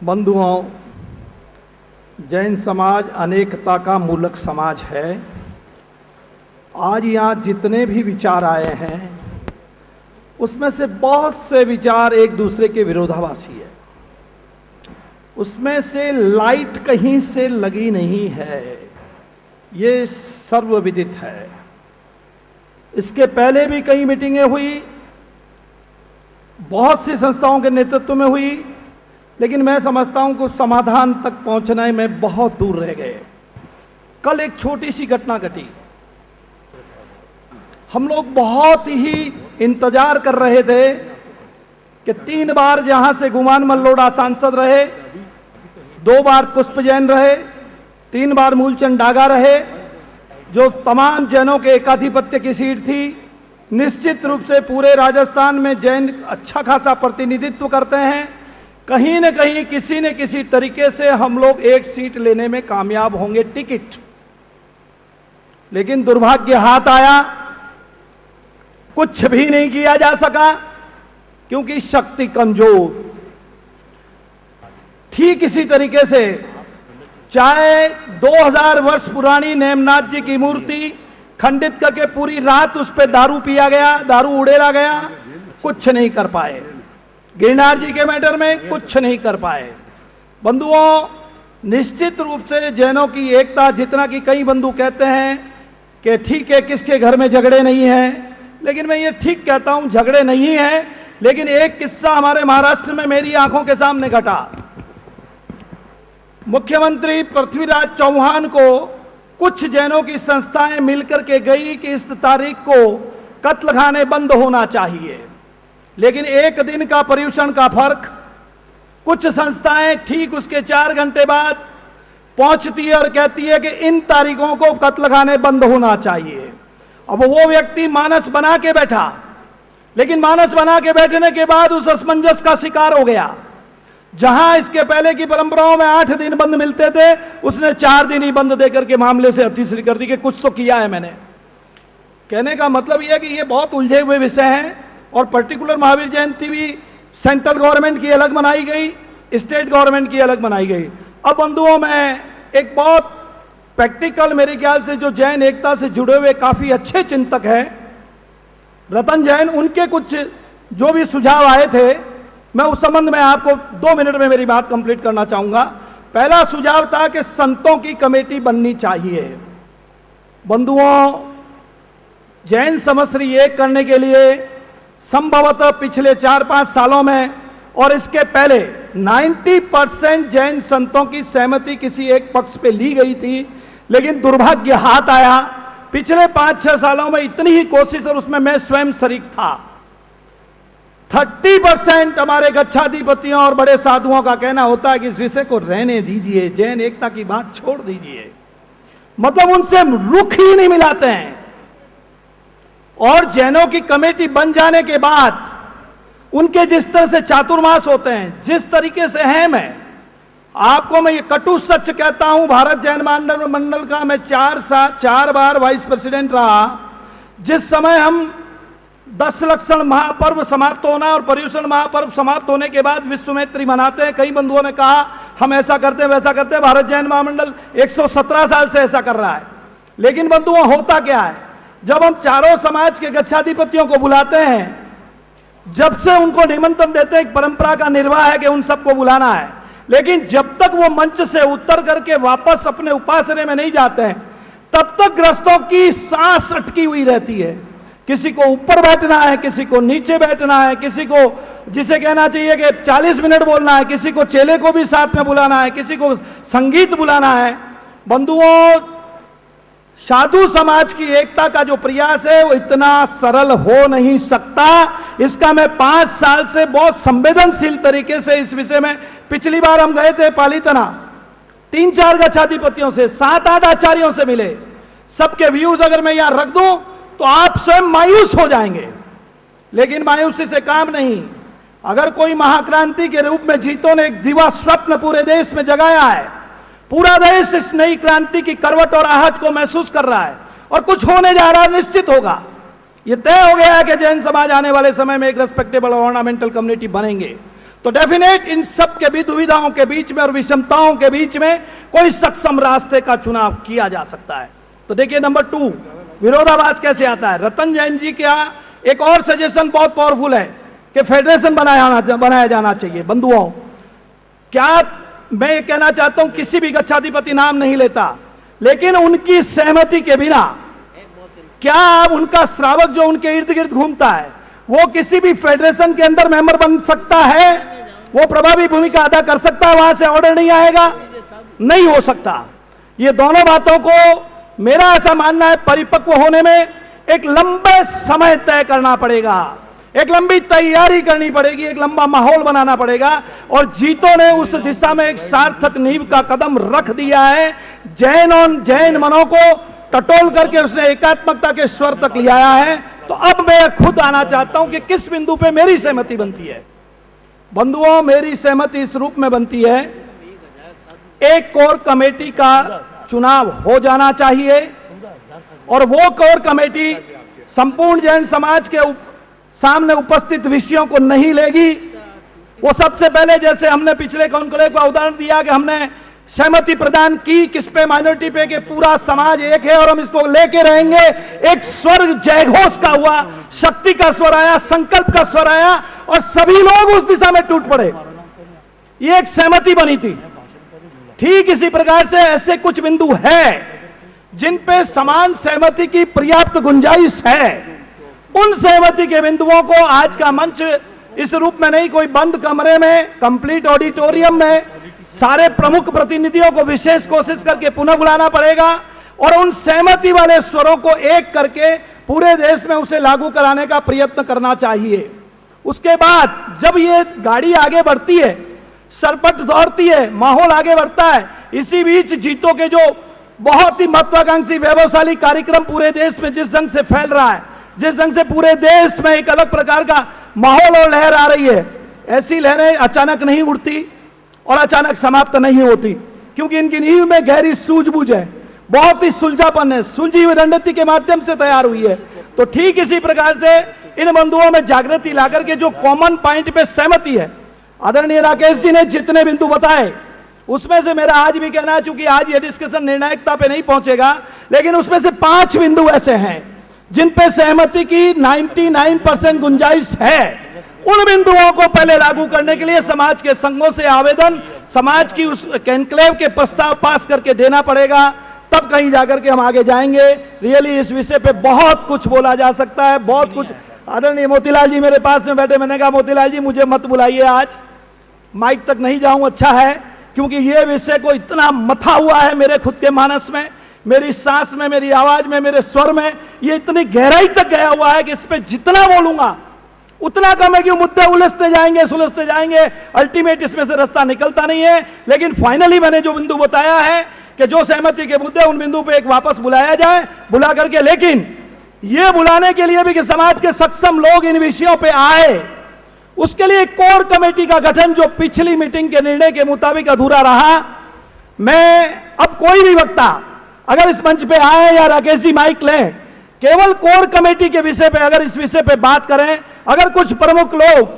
बंधुओं, जैन समाज अनेकता का मूलक समाज है। आज यहाँ जितने भी विचार आए हैं उसमें से बहुत से विचार एक दूसरे के विरोधाभासी है। उसमें से लाइट कहीं से लगी नहीं है, ये सर्वविदित है। इसके पहले भी कई मीटिंगें हुई, बहुत सी संस्थाओं के नेतृत्व में हुई, लेकिन मैं समझता हूं कि समाधान तक पहुंचने में बहुत दूर रह गए। कल एक छोटी सी घटना घटी। हम लोग बहुत ही इंतजार कर रहे थे कि 3 बार जहां से गुमान मल्लोड़ा सांसद रहे, 2 बार पुष्प जैन रहे, 3 बार मूलचंद डागा रहे, जो तमाम जैनों के एकाधिपत्य की सीट थी। निश्चित रूप से पूरे राजस्थान में जैन अच्छा खासा प्रतिनिधित्व करते हैं। कहीं न कहीं किसी न किसी तरीके से हम लोग एक सीट लेने में कामयाब होंगे, टिकट। लेकिन दुर्भाग्य हाथ आया, कुछ भी नहीं किया जा सका क्योंकि शक्ति कमजोर। ठीक इसी तरीके से चाहे 2000 वर्ष पुरानी नेमनाथ जी की मूर्ति खंडित करके पूरी रात उस पर दारू पिया गया, दारू उड़ेला गया, कुछ नहीं कर पाए। गिरनार जी के मैटर में कुछ नहीं कर पाए। बंधुओं, निश्चित रूप से जैनों की एकता, जितना कि कई बंधु कहते हैं कि ठीक है किसके घर में झगड़े नहीं हैं, लेकिन मैं ये ठीक कहता हूं झगड़े नहीं हैं। लेकिन एक किस्सा हमारे महाराष्ट्र में मेरी आंखों के सामने घटा। मुख्यमंत्री पृथ्वीराज चौहान को कुछ जैनों की संस्थाएं मिलकर के गई कि इस तारीख को कत्लखाने बंद होना चाहिए, लेकिन एक दिन का पर्यूषण का फर्क। कुछ संस्थाएं ठीक उसके 4 घंटे बाद पहुंचती है और कहती है कि इन तारीखों को कत्लखाने बंद होना चाहिए। अब वो व्यक्ति मानस बना के बैठा, लेकिन मानस बना के बैठने के बाद उस असमंजस का शिकार हो गया। जहां इसके पहले की परंपराओं में 8 दिन बंद मिलते थे, उसने 4 दिन ही बंद देकर के मामले से अतिश्री कर दी कि कुछ तो किया है मैंने। कहने का मतलब यह है कि ये बहुत उलझे हुए विषय हैं। और पर्टिकुलर महावीर जयंती भी सेंट्रल गवर्नमेंट की अलग मनाई गई, स्टेट गवर्नमेंट की अलग मनाई गई। अब बंधुओं, में एक बहुत प्रैक्टिकल, मेरे ख्याल से जो जैन एकता से जुड़े हुए काफी अच्छे चिंतक हैं, रतन जैन, उनके कुछ जो भी सुझाव आए थे, मैं उस संबंध में आपको 2 मिनट में मेरी बात कंप्लीट करना चाहूंगा। पहला सुझाव था कि संतों की कमेटी बननी चाहिए। बंधुओं, जैन समश्री एक करने के लिए संभवतः पिछले 4-5 सालों में और इसके पहले 90% जैन संतों की सहमति किसी एक पक्ष पे ली गई थी, लेकिन दुर्भाग्य हाथ आया। पिछले 5-6 सालों में इतनी ही कोशिश, और उसमें मैं स्वयं शरीक था। 30% हमारे गच्छाधिपतियों और बड़े साधुओं का कहना होता है कि इस विषय को रहने दीजिए, जैन एकता की बात छोड़ दीजिए। मतलब उनसे रुख ही नहीं मिलाते हैं। और जैनों की कमेटी बन जाने के बाद उनके जिस तरह से चातुर्मास होते हैं, जिस तरीके से हैं, मैं आपको मैं ये कटु सच कहता हूं, भारत जैन मंडल का मैं 4 बार वाइस प्रेसिडेंट रहा। जिस समय हम 10 लक्षण महापर्व समाप्त होना और पर्यूषण महापर्व समाप्त होने के बाद विश्व मैत्री मनाते हैं। कई बंधुओं ने कहा हम ऐसा करते हैं वैसा करते हैं। भारत जैन महामंडल 117 साल से ऐसा कर रहा है। लेकिन बंधुओं, होता क्या है, जब हम चारों समाज के गच्छाधिपतियों को बुलाते हैं, जब से उनको निमंत्रण देते हैं, एक परंपरा का निर्वाह है कि उन सबको बुलाना है, लेकिन जब तक वो मंच से उतर करके वापस अपने उपासने में नहीं जाते हैं, तब तक ग्रस्तों की सांस अटकी हुई रहती है। किसी को ऊपर बैठना है, किसी को नीचे बैठना है, किसी को, जिसे कहना चाहिए कि 40 मिनट बोलना है, किसी को चेले को भी साथ में बुलाना है, किसी को संगीत बुलाना है। बंधुओं, साधु समाज की एकता का जो प्रयास है वो इतना सरल हो नहीं सकता। इसका मैं 5 साल से बहुत संवेदनशील तरीके से इस विषय में, पिछली बार हम गए थे पालीतना, 3-4 गच्छाधिपतियों से, 7-8 आचार्यों से मिले। सबके व्यूज अगर मैं यहां रख दूं तो आप स्वयं मायूस हो जाएंगे। लेकिन मायूसी से काम नहीं। अगर कोई महाक्रांति के रूप में जीतों ने एक दिवा स्वप्न पूरे देश में जगाया है, पूरा देश इस नई क्रांति की करवट और आहट को महसूस कर रहा है, और कुछ होने जा रहा है, निश्चित होगा। ये तय हो गया है कि जैन समाज आने वाले समय में एक रेस्पेक्टेबल और ऑर्नामेंटल कम्युनिटी बनेंगे। तो डेफिनेट इन सब के भी दुविधाओं के बीच में और विषमताओं के बीच में कोई सक्षम रास्ते का चुनाव किया जा सकता है। तो देखिए नंबर 2, विरोधाभास कैसे आता है। रतन जैन जी का एक और सजेशन बहुत पावरफुल है कि फेडरेशन बनाया जाना चाहिए। बंधुओं, क्या मैं ये कहना चाहता हूं, किसी भी गच्छाधिपति नाम नहीं लेता, लेकिन उनकी सहमति के बिना क्या उनका श्रावक जो उनके इर्द गिर्द घूमता है वो किसी भी फेडरेशन के अंदर मेंबर बन सकता है? वो प्रभावी भूमिका अदा कर सकता है? वहां से ऑर्डर नहीं आएगा? नहीं हो सकता। ये दोनों बातों को मेरा ऐसा मानना है परिपक्व होने में एक लंबे समय तय करना पड़ेगा, एक लंबी तैयारी करनी पड़ेगी, एक लंबा माहौल बनाना पड़ेगा। और जीतो ने उस दिशा में एक सार्थक नींव का कदम रख दिया है। जैन मनों को टटोल करके उसने एकात्मकता के स्वर तक ले आया है। तो अब मैं खुद आना चाहता हूं कि किस बिंदु पे मेरी सहमति बनती है। बंधुओं, मेरी सहमति इस रूप में बनती है, एक कोर कमेटी का चुनाव हो जाना चाहिए और वो कोर कमेटी संपूर्ण जैन समाज के सामने उपस्थित विषयों को नहीं लेगी। वो सबसे पहले, जैसे हमने पिछले कॉन्क्लेव का उदाहरण दिया कि हमने सहमति प्रदान की किस पे, माइनॉरिटी पे, कि पूरा समाज एक है और हम इसको लेके रहेंगे। एक स्वर जयघोष का हुआ, शक्ति का स्वर आया, संकल्प का स्वर आया और सभी लोग उस दिशा में टूट पड़े। ये एक सहमति बनी थी। ठीक इसी प्रकार से ऐसे कुछ बिंदु हैं जिन पे समान सहमति की पर्याप्त गुंजाइश है। उन सहमति के बिंदुओं को आज का मंच इस रूप में नहीं, कोई बंद कमरे में, कंप्लीट ऑडिटोरियम में सारे प्रमुख प्रतिनिधियों को विशेष कोशिश करके पुनः बुलाना पड़ेगा और उन सहमति वाले स्वरों को एक करके पूरे देश में उसे लागू कराने का प्रयत्न करना चाहिए। उसके बाद जब ये गाड़ी आगे बढ़ती है, सरपट दौड़ती है, माहौल आगे बढ़ता है, इसी बीच जीतो के जो बहुत ही महत्वाकांक्षी वैभवशाली कार्यक्रम पूरे देश में जिस ढंग से फैल रहा है, जिस ढंग से पूरे देश में एक अलग प्रकार का माहौल और लहर आ रही है, ऐसी लहरें अचानक नहीं उड़ती और अचानक समाप्त नहीं होती, क्योंकि इनकी नींव में गहरी सूझबूझ है, बहुत ही सुलझापन है, सुलझी हुई रणनीति के माध्यम से तैयार हुई है। तो ठीक इसी प्रकार से इन बंधुओं में जागृति लाकर के जो कॉमन पॉइंट पे सहमति है, आदरणीय राकेश जी ने जितने बिंदु बताए उसमें से मेरा आज भी कहना है, चूंकि आज ये डिस्कशन निर्णायकता पे नहीं पहुंचेगा, लेकिन उसमें से 5 बिंदु ऐसे हैं जिन पे सहमति की 99% गुंजाइश है। उन बिंदुओं को पहले लागू करने के लिए समाज के संघों से आवेदन, समाज की उस कॉन्क्लेव के प्रस्ताव पास करके देना पड़ेगा, तब कहीं जाकर के हम आगे जाएंगे। रियली इस विषय पे बहुत कुछ बोला जा सकता है, बहुत कुछ। आदरणीय मोतीलाल जी मेरे पास में बैठे, मैंने कहा मोतीलाल जी मुझे मत बुलाइए, आज माइक तक नहीं जाऊं, अच्छा है, क्योंकि ये विषय को इतना मथा हुआ है मेरे खुद के मानस में, मेरी सांस में, मेरी आवाज में, मेरे स्वर में, ये इतनी गहराई तक गया हुआ है कि इस पे जितना बोलूंगा उतना कम है कि मुद्दे उलझते जाएंगे, सुलझते जाएंगे, अल्टीमेट इसमें से रास्ता निकलता नहीं है। लेकिन फाइनली मैंने जो बिंदु बताया है कि जो सहमति के मुद्दे, उन बिंदु पे एक वापस बुलाया जाए, बुला करके, लेकिन ये बुलाने के लिए भी कि समाज के सक्षम लोग इन विषयों पे आए, उसके लिए एक कोर कमेटी का गठन जो पिछली मीटिंग के निर्णय के मुताबिक अधूरा रहा। मैं अब कोई भी वक्ता अगर इस मंच पे आए या राकेश जी माइक लें, केवल कोर कमेटी के विषय पे अगर इस विषय पे बात करें, अगर कुछ प्रमुख लोग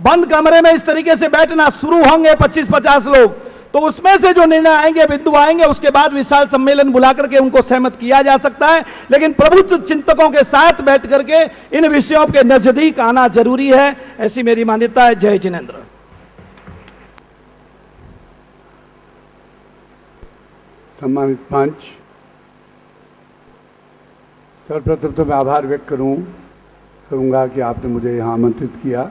बंद कमरे में इस तरीके से बैठना शुरू होंगे 25-50 लोग, तो उसमें से जो निर्णय आएंगे, बिंदु आएंगे, उसके बाद विशाल सम्मेलन बुला करके उनको सहमत किया जा सकता है। लेकिन प्रबुद्ध चिंतकों के साथ बैठ करके इन विषयों के नजदीक आना जरूरी है, ऐसी मेरी मान्यता है। जय जिनेंद्र। सम्मानित पंच, सर्वप्रथम तो मैं आभार व्यक्त करूंगा कि आपने मुझे यहाँ आमंत्रित किया।